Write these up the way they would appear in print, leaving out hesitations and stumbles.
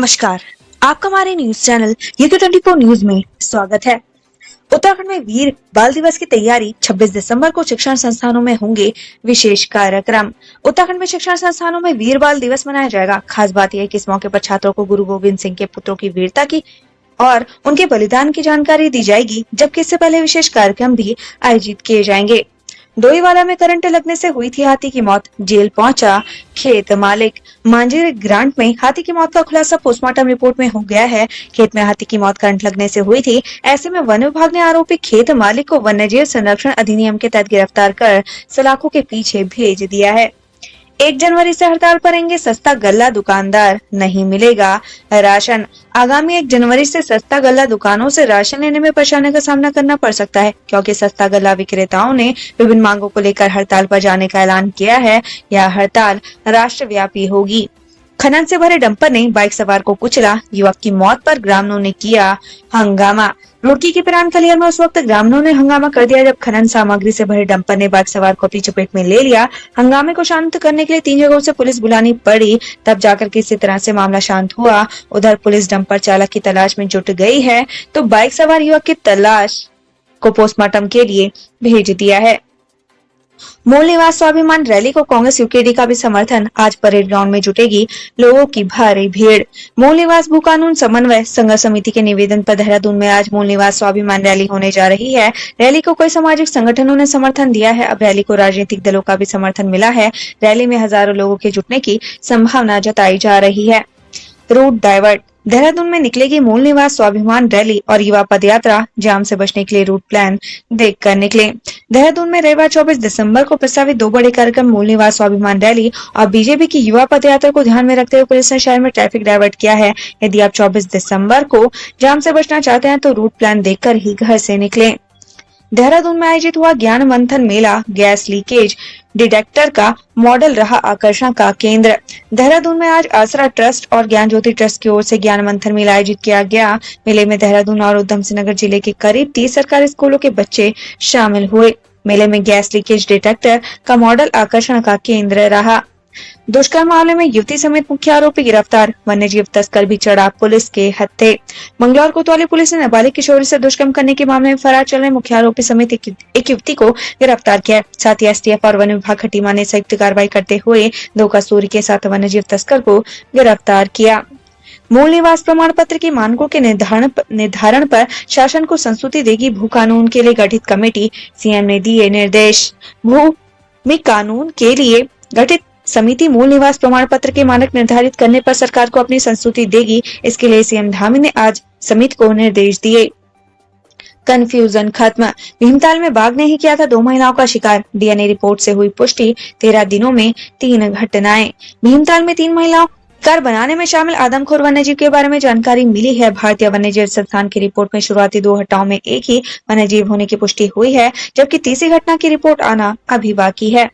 नमस्कार, आपका हमारे न्यूज चैनल यूके 24 न्यूज में स्वागत है। उत्तराखंड में वीर बाल दिवस की तैयारी 26 दिसंबर को शिक्षण संस्थानों में होंगे विशेष कार्यक्रम। उत्तराखंड में शिक्षण संस्थानों में वीर बाल दिवस मनाया जाएगा। खास बात यह है कि इस मौके पर छात्रों को गुरु गोविंद सिंह के पुत्रों की वीरता की और उनके बलिदान की जानकारी दी जाएगी, जबकि इससे पहले विशेष कार्यक्रम भी आयोजित किए जाएंगे। डोईवाला में करंट लगने से हुई थी हाथी की मौत, जेल पहुंचा खेत मालिक। मांझी ग्रांट में हाथी की मौत का खुलासा पोस्टमार्टम रिपोर्ट में हो गया है। खेत में हाथी की मौत करंट लगने से हुई थी। ऐसे में वन विभाग ने आरोपी खेत मालिक को वन्यजीव संरक्षण अधिनियम के तहत गिरफ्तार कर सलाखों के पीछे भेज दिया है। 1 जनवरी से हड़ताल पर रहेंगे सस्ता गल्ला दुकानदार, नहीं मिलेगा राशन। आगामी 1 जनवरी से सस्ता गल्ला दुकानों से राशन लेने में परेशानी का सामना करना पड़ सकता है, क्योंकि सस्ता गल्ला विक्रेताओं ने विभिन्न मांगों को लेकर हड़ताल पर जाने का ऐलान किया है। यह हड़ताल राष्ट्रव्यापी होगी। खनन से भरे डंपर ने बाइक सवार को कुचला, युवक की मौत पर ग्रामीणों ने किया हंगामा। रुड़की के पिरान कलियर में उस वक्त ग्रामीणों ने हंगामा कर दिया जब खनन सामग्री से भरे डंपर ने बाइक सवार को अपनी चपेट में ले लिया। हंगामे को शांत करने के लिए 3 जगहों से पुलिस बुलानी पड़ी, तब जाकर किसी तरह से मामला शांत हुआ। उधर पुलिस डंपर चालक की तलाश में जुट गई है, तो बाइक सवार युवक की तलाश को पोस्टमार्टम के लिए भेज दिया है। मूल निवास स्वाभिमान रैली को कांग्रेस यूकेडी का भी समर्थन, आज परेड ग्राउंड में जुटेगी लोगों की भारी भीड़। मूल निवास भू कानून समन्वय संघर्ष समिति के निवेदन पर देहरादून में आज मूल निवास स्वाभिमान रैली होने जा रही है। रैली को कई सामाजिक संगठनों ने समर्थन दिया है। अब रैली को राजनीतिक दलों का भी समर्थन मिला है। रैली में हजारों लोगों के जुटने की संभावना जताई जा रही है। रूट डाइवर्ट, देहरादून में निकलेगी मूल निवास स्वाभिमान रैली और युवा पदयात्रा। जाम से बचने के लिए रूट प्लान देखकर निकले। देहरादून में रविवार 24 दिसंबर को प्रस्तावित 2 बड़े कार्यक्रम मूल निवास स्वाभिमान रैली और बीजेपी की युवा पदयात्रा को ध्यान में रखते हुए पुलिस ने शहर में ट्रैफिक डाइवर्ट किया है। यदि आप 24 दिसंबर को जाम से बचना चाहते हैं तो रूट प्लान देखकर ही घर से निकले। देहरादून में आयोजित हुआ ज्ञान मंथन मेला, गैस लीकेज डिटेक्टर का मॉडल रहा आकर्षण का केंद्र। देहरादून में आज आसरा ट्रस्ट और ज्ञान ज्योति ट्रस्ट की ओर से ज्ञान मंथन मेला आयोजित किया गया। मेले में देहरादून और उधम सिंह नगर जिले के करीब 30 सरकारी स्कूलों के बच्चे शामिल हुए। मेले में गैस लीकेज डिटेक्टर का मॉडल आकर्षण का केंद्र रहा। दुष्कर्म मामले में युवती समेत मुख्य आरोपी गिरफ्तार, वन्यजीव तस्कर भी चढ़ा पुलिस के हत्थे। मंगलौर कोतवाली पुलिस ने नाबालिग किशोरी से दुष्कर्म करने के मामले में फरार चल रहे मुख्य आरोपी समेत एक युवती को गिरफ्तार किया। साथ ही एसटीएफ और वन विभाग खटीमा ने संयुक्त कार्रवाई करते हुए 2 कसूरी के साथ वन्यजीव तस्कर को गिरफ्तार किया। मूल निवास प्रमाण पत्र की मानकों के निर्धारण पर शासन को संस्तुति देगी भू कानून के लिए गठित कमेटी, सीएम ने दिए निर्देश। भूमि कानून के लिए गठित समिति मूल निवास प्रमाण पत्र के मानक निर्धारित करने पर सरकार को अपनी संस्तुति देगी। इसके लिए सीएम धामी ने आज समिति को निर्देश दिए। कंफ्यूजन खत्म, भीमताल में बाघ ने ही किया था 2 महिलाओं का शिकार, डीएनए रिपोर्ट से हुई पुष्टि। 13 दिनों में 3 घटनाएं। भीमताल में 3 महिलाओं घर बनाने में शामिल आदमखोर वन्यजीव के बारे में जानकारी मिली है। भारतीय वन्यजीव संस्थान की रिपोर्ट में शुरुआती 2 घटनाओं में एक ही वन्यजीव होने की पुष्टि हुई है, जबकि तीसरी घटना की रिपोर्ट आना अभी बाकी है।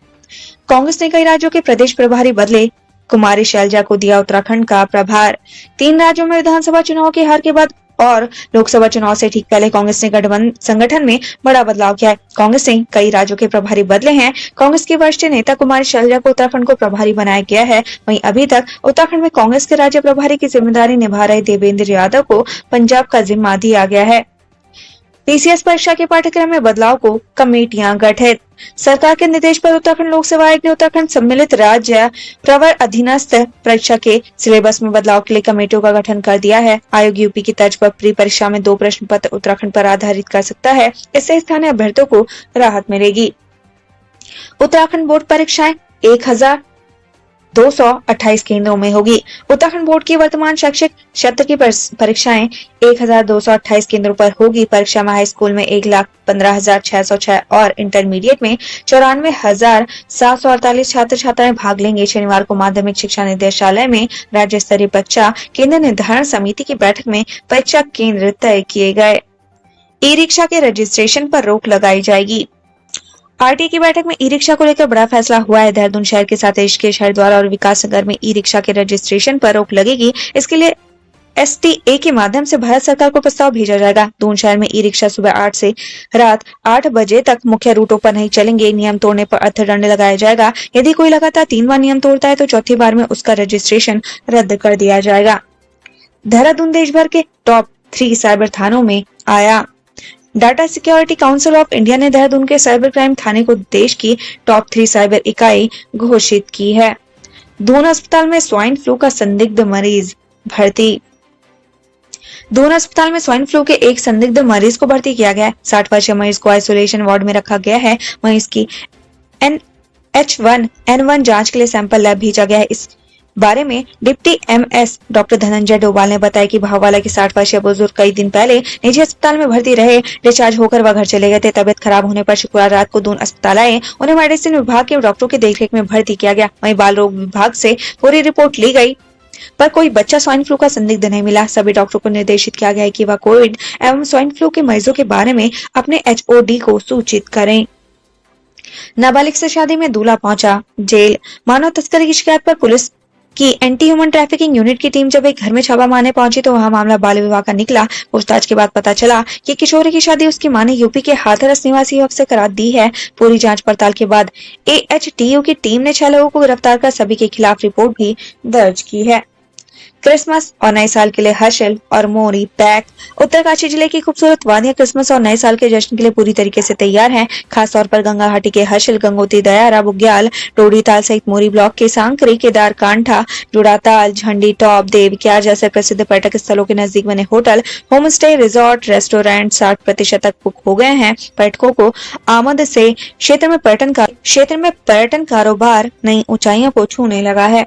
कांग्रेस ने कई राज्यों के प्रदेश प्रभारी बदले, कुमारी शैलजा को दिया उत्तराखंड का प्रभार। 3 राज्यों में विधानसभा चुनाव की हार के बाद और लोकसभा चुनाव से ठीक पहले कांग्रेस ने गठबंधन संगठन में बड़ा बदलाव किया है। कांग्रेस ने कई राज्यों के प्रभारी बदले हैं। कांग्रेस की वरिष्ठ नेता कुमारी शैलजा को उत्तराखंड को प्रभारी बनाया गया है। वहीं अभी तक उत्तराखंड में कांग्रेस के राज्य प्रभारी की जिम्मेदारी निभा रहे देवेंद्र यादव को पंजाब का जिम्मा दिया गया है। पीसीएस परीक्षा के पाठ्यक्रम में बदलाव को कमेटियां गठित, सरकार के निर्देश पर उत्तराखंड लोक सेवा आयोग ने उत्तराखंड सम्मिलित राज्य प्रवर अधीनस्थ परीक्षा के सिलेबस में बदलाव के लिए कमेटियों का गठन कर दिया है। आयोग यूपी की तर्ज पर प्री परीक्षा में 2 प्रश्न पत्र उत्तराखंड पर आधारित कर सकता है। इससे स्थानीय अभ्यर्थियों को राहत मिलेगी। उत्तराखंड बोर्ड परीक्षाएं 1228 केंद्रों में होगी। उत्तराखंड बोर्ड की वर्तमान शैक्षिक सत्र की परीक्षाएं 1228 केंद्रों पर होगी। परीक्षा में हाई स्कूल में 1,15,606 और इंटरमीडिएट में 94,748 छात्र छात्राएं भाग लेंगे। शनिवार को माध्यमिक शिक्षा निदेशालय में राज्य स्तरीय परीक्षा केंद्र निर्धारण समिति की बैठक में परीक्षा केंद्र तय किए गए। ई रिक्शा के रजिस्ट्रेशन पर रोक लगाई जाएगी। आरटीए की बैठक में ई रिक्शा को लेकर बड़ा फैसला हुआ है। देहरादून शहर के साथ ऋषिकेश हरिद्वार और विकास नगर में ई रिक्शा के रजिस्ट्रेशन पर रोक लगेगी। इसके लिए एसटीए के माध्यम से भारत सरकार को प्रस्ताव भेजा जाएगा। दून शहर में ई रिक्शा सुबह 8 से रात 8 बजे तक मुख्य रूटों पर नहीं चलेंगे। नियम तोड़ने पर अर्थदंड लगाया जाएगा। यदि कोई लगातार 3 बार नियम तोड़ता है तो चौथी बार में उसका रजिस्ट्रेशन रद्द कर दिया जाएगा। देहरादून देश भर के टॉप 3 साइबर थानों में आया। Data security council of India ने देहरादून के साइबर क्राइम थाने को देश की टॉप 3 साइबर इकाई घोषित की है। दून अस्पताल में स्वाइन फ्लू का संदिग्ध मरीज भर्ती। दून अस्पताल में स्वाइन फ्लू के एक संदिग्ध मरीज को भर्ती किया गया है। 60 वर्षीय मरीज को आइसोलेशन वार्ड में रखा गया है। वहीं इसकी H1N1 जांच के लिए सैंपल लैब भेजा गया है। इस बारे में deputy MS doctor Dhananjay Doval ने बताया कि भावाला के 60 वर्षीय बुजुर्ग कई दिन पहले निजी अस्पताल में भर्ती रहे। डिस्चार्ज होकर वह घर चले गए थे। तबियत खराब होने पर शुक्रवार रात को दून अस्पताल आए। उन्हें मेडिसिन विभाग के डॉक्टरों की देखरेख में भर्ती किया गया। वहीं बाल रोग विभाग से पूरी रिपोर्ट ली गई पर कोई बच्चा स्वाइन फ्लू का संदिग्ध नहीं मिला। सभी डॉक्टरों को निर्देशित किया गया है कि वह कोविड एवं स्वाइन फ्लू के मरीजों के बारे में अपने HOD को सूचित करें। नाबालिग से शादी में दूल्हा पहुंचा जेल। मानव तस्करी की शिकायत पर पुलिस की एंटी ह्यूमन ट्रैफिकिंग यूनिट की टीम जब एक घर में छापा मारने पहुंची तो वहां मामला बाल विवाह का निकला। पूछताछ के बाद पता चला कि किशोरी की शादी उसकी मां ने यूपी के हाथरस निवासी युवक से करा दी है। पूरी जांच पड़ताल के बाद AHTU की टीम ने 6 लोगों को गिरफ्तार कर सभी के खिलाफ रिपोर्ट भी दर्ज की है। क्रिसमस और नए साल के लिए हर्षिल और मोरी पैक। उत्तरकाशी जिले की खूबसूरत वादियां क्रिसमस और नए साल के जश्न के लिए पूरी तरीके से तैयार हैं। खासतौर पर गंगा घाटी के हर्षिल, गंगोत्री, दयारा, बुग्याल, टोडीताल सहित मोरी ब्लॉक के सांकरी, केदार कांठा, जुड़ाताल, झंडी टॉप, देवक्यार जैसे प्रसिद्ध पर्यटक स्थलों के नजदीक बने hotel, home stay, resort, restaurant 60% तक बुक हो गए हैं। पर्यटकों को आमद से क्षेत्र में पर्यटन कारोबार नई ऊंचाइयों को छूने लगा है।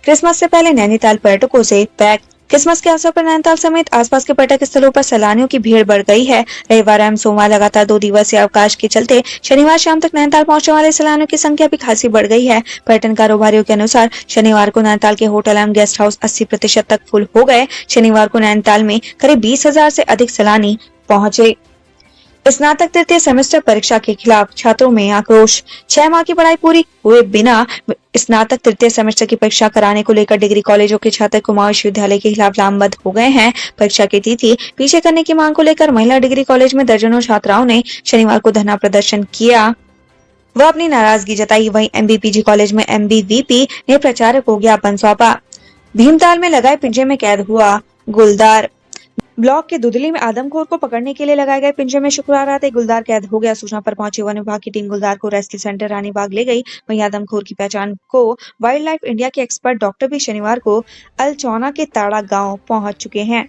क्रिसमस से पहले नैनीताल पर्यटकों से पैक। क्रिसमस के अवसर पर नैनीताल समेत आसपास के पर्यटक स्थलों पर सैलानियों की भीड़ बढ़ गई है। रविवार एवं सोमवार लगातार 2 दिवसीय अवकाश के चलते शनिवार शाम तक नैनीताल पहुंचने वाले सैलानियों की संख्या भी खासी बढ़ गई है। पर्यटन कारोबारियों के अनुसार शनिवार को नैनीताल के होटल एवं गेस्ट हाउस 80% तक फुल हो गए। शनिवार को नैनीताल में करीब 20,000 से अधिक सैलानी पहुंचे। स्नातक तृतीय सेमेस्टर परीक्षा के खिलाफ छात्रों में आक्रोश। 6 माह की पढ़ाई पूरी हुए बिना स्नातक तृतीय सेमेस्टर की परीक्षा कराने को लेकर डिग्री कॉलेजों के छात्र कुमाऊं विश्वविद्यालय के खिलाफ लामबंद हो गए हैं। परीक्षा की तिथि पीछे करने की मांग को लेकर महिला डिग्री कॉलेज में दर्जनों छात्राओं ने शनिवार को धरना प्रदर्शन किया। वह अपनी नाराजगी जताई। वहीं MBPG कॉलेज में MBVP ने प्राचार्य को ज्ञापन सौंपा। भीमताल में लगाए पिंजरे में कैद हुआ गुलदार। ब्लॉक के दुधली में आदमखोर को पकड़ने के लिए लगाए गए पिंजरे में शुक्रवार रात एक गुलदार कैद हो गया। सूचना पर पहुंची वन विभाग की टीम गुलदार को रेस्क्यू सेंटर रानीबाग ले गई। वहीं आदमखोर की पहचान को वाइल्ड लाइफ इंडिया के एक्सपर्ट डॉक्टर भी शनिवार को अलचौना के ताड़ा गांव पहुंच चुके हैं।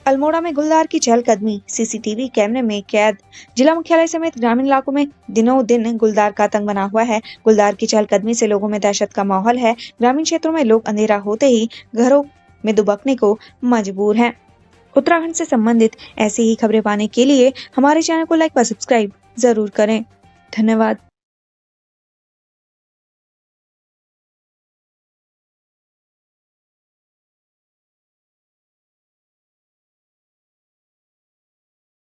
अल्मोड़ा में गुलदार की चहलकदमी। CCTV कैमरे में कैद। जिला मुख्यालय समेत ग्रामीण इलाकों में दिनों दिन गुलदार का आतंक बना हुआ है। गुलदार की चहलकदमी से लोगों में दहशत का माहौल है। ग्रामीण क्षेत्रों में लोग अंधेरा होते ही घरों में दुबकने को मजबूर हैं। उत्तराखंड से संबंधित ऐसी ही खबरें पाने के लिए हमारे चैनल को लाइक व सब्सक्राइब जरूर करें। धन्यवाद।